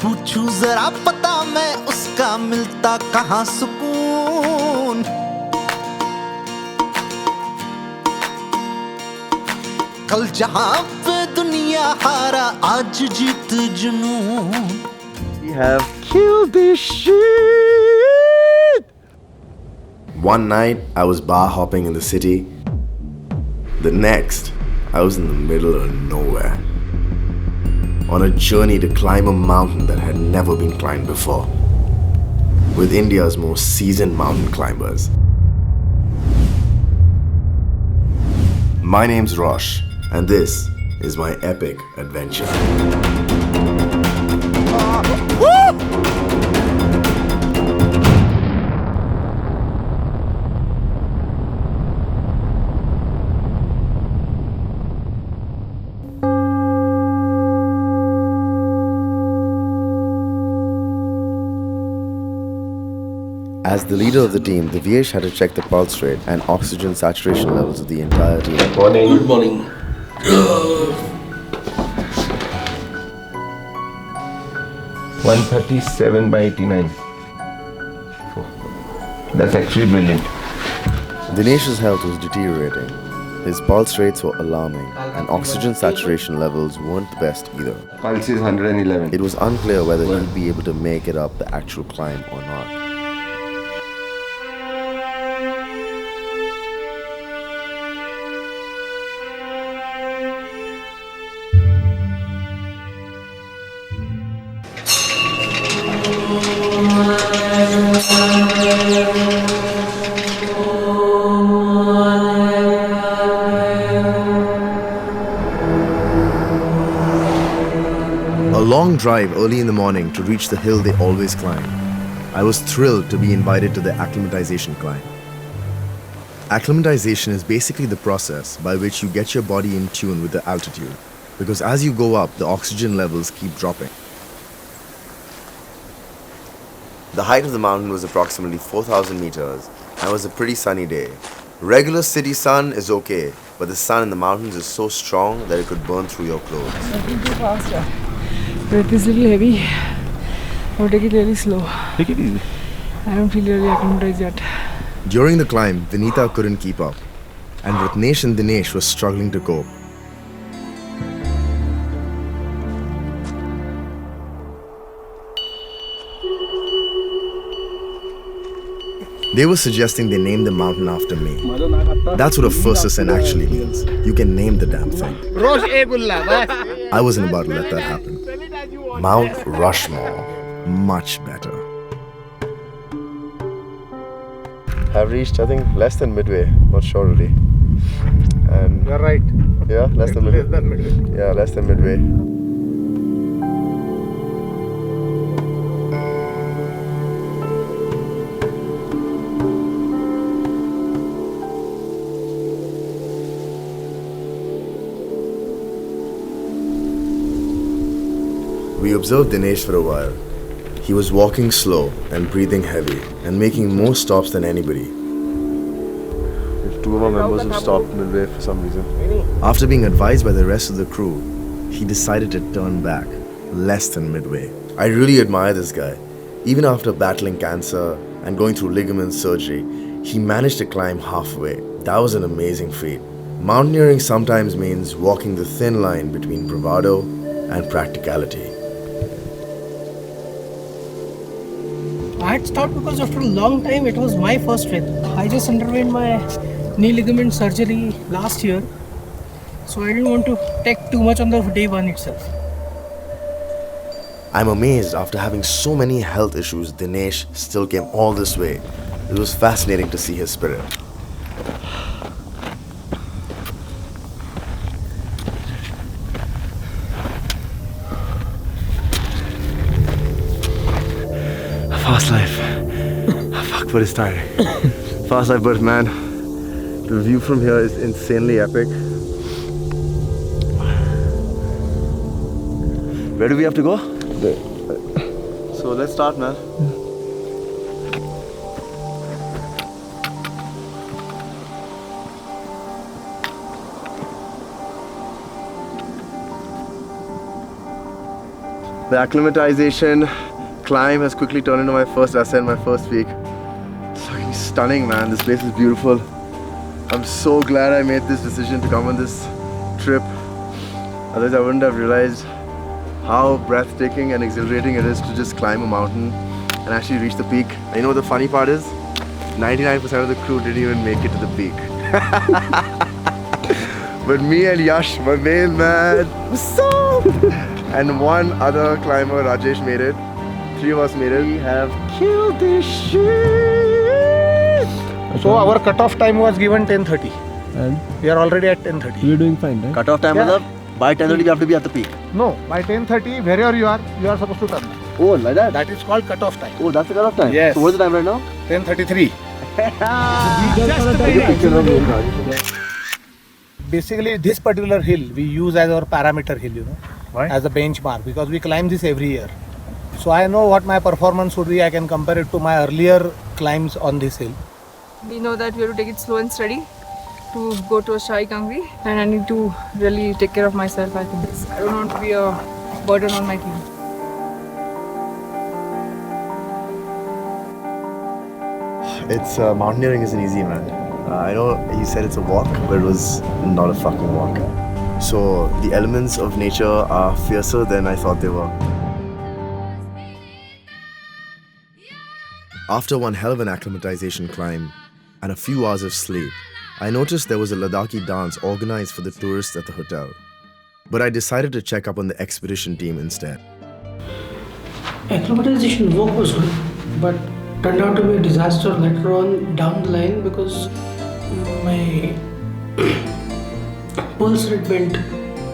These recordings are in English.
पूछूं जरा पता मैं उसका मिलता कहाँ सुकून। कल जहां पे दुनिया हारा आज जीत जुनून। We have killed this shit. One night I was bar hopping in the city. The next I was in the middle of nowhere, on a journey to climb a mountain that had never been climbed before, with India's most seasoned mountain climbers. My name's Rosh, and this is my epic adventure. As the leader of the team, Divyesh had to check the pulse rate and oxygen saturation levels of the entire team. Morning. Good morning. 137/89. That's actually brilliant. Dinesh's health was deteriorating. His pulse rates were alarming, and oxygen saturation levels weren't the best either. Pulse is 111. It was unclear whether he'd be able to make it up the actual climb or not. A long drive early in the morning to reach the hill they always climb. I was thrilled to be invited to the acclimatization climb. Acclimatization is basically the process by which you get your body in tune with the altitude, because as you go up, the oxygen levels keep dropping. The height of the mountain was approximately 4,000 meters and it was a pretty sunny day. Regular city sun is okay, but the sun in the mountains is so strong that it could burn through your clothes. Walking too fast, breath is a little heavy. I'll take it really slow. Take it easy. I don't feel really acclimatized yet. During the climb, Vineeta couldn't keep up, and Ratnesh and Dinesh were struggling to cope. They were suggesting they name the mountain after me. That's what a first ascent actually means. You can name the damn thing. I wasn't about to let that happen. Mount Roshmore. Much better. I've reached, I think, less than midway. Not sure really. And You're right. yeah, less than midway. Less than midway. Yeah, less than midway. We observed Dinesh for a while. He was walking slow and breathing heavy and making more stops than anybody. If two of our members have stopped midway for some reason. After being advised by the rest of the crew, he decided to turn back, less than midway. I really admire this guy. Even after battling cancer and going through ligament surgery, he managed to climb halfway. That was an amazing feat. Mountaineering sometimes means walking the thin line between bravado and practicality. I had stopped because after a long time it was my first trip. I just underwent my knee ligament surgery last year, so I didn't want to take too much on the day one itself. I'm amazed after having so many health issues, Dinesh still came all this way. It was fascinating to see his spirit. Fast life. Fuck, but it's tiring. Fast life, but man, the view from here is insanely epic. Where do we have to go? There. So let's start, man. The acclimatization climb has quickly turned into my first ascent, my first peak. It's fucking stunning, man. This place is beautiful. I'm so glad I made this decision to come on this trip. Otherwise, I wouldn't have realized how breathtaking and exhilarating it is to just climb a mountain and actually reach the peak. And you know what the funny part is? 99% of the crew didn't even make it to the peak. But me and Yash, my main man, what's up? And one other climber, Rajesh, made it. 3 of us made it. We have killed this shit. So our cutoff time was given 10:30. And We are already at 10:30. we're doing fine, right? Cut off time Yeah. by 10:30 you have to be at the peak. No, by 10:30, wherever you are supposed to turn. Oh, like that? That is called cutoff time. Oh, that's the cut off time? Yes. So what's the time right now? 10:33. Basically, this particular hill we use as our parameter hill, as a benchmark, because we climb this every year. So I know what my performance would be. I can compare it to my earlier climbs on this hill. We know that we have to take it slow and steady to go to a Shahi Kangri, and I need to really take care of myself. I think I don't want to be a burden on my team. It's mountaineering isn't easy, man. I know he said it's a walk, but it was not a fucking walk. So the elements of nature are fiercer than I thought they were. After one hell of an acclimatization climb and a few hours of sleep, I noticed there was a Ladakhi dance organized for the tourists at the hotel. But I decided to check up on the expedition team instead. Acclimatization walk was good, but turned out to be a disaster later on down the line because my pulse rate went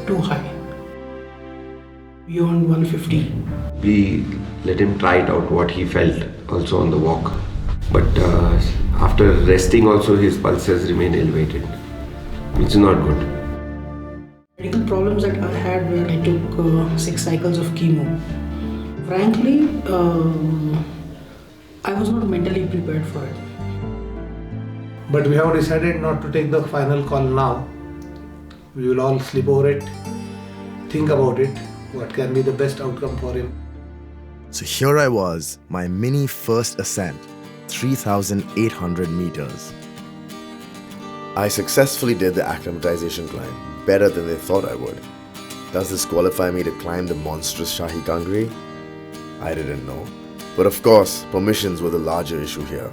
too high, beyond 150. We let him try it out what he felt also on the walk, but after resting also his pulses remain elevated, which is not good. Medical problems that I had when I took 6 cycles of chemo. Frankly, I was not mentally prepared for it. But we have decided not to take the final call now. We will all sleep over it, think about it, what can be the best outcome for him. So here I was, my mini first ascent, 3,800 meters. I successfully did the acclimatization climb, better than they thought I would. Does this qualify me to climb the monstrous Shahi Kangri? I didn't know. But of course, permissions were the larger issue here.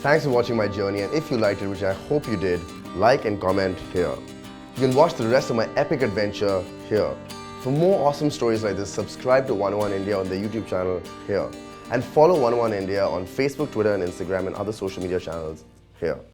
Thanks for watching my journey, and if you liked it, which I hope you did, like and comment here. You can watch the rest of my epic adventure here. For more awesome stories like this, subscribe to 101 India on the YouTube channel here. And follow 101 India on Facebook, Twitter and Instagram and other social media channels here.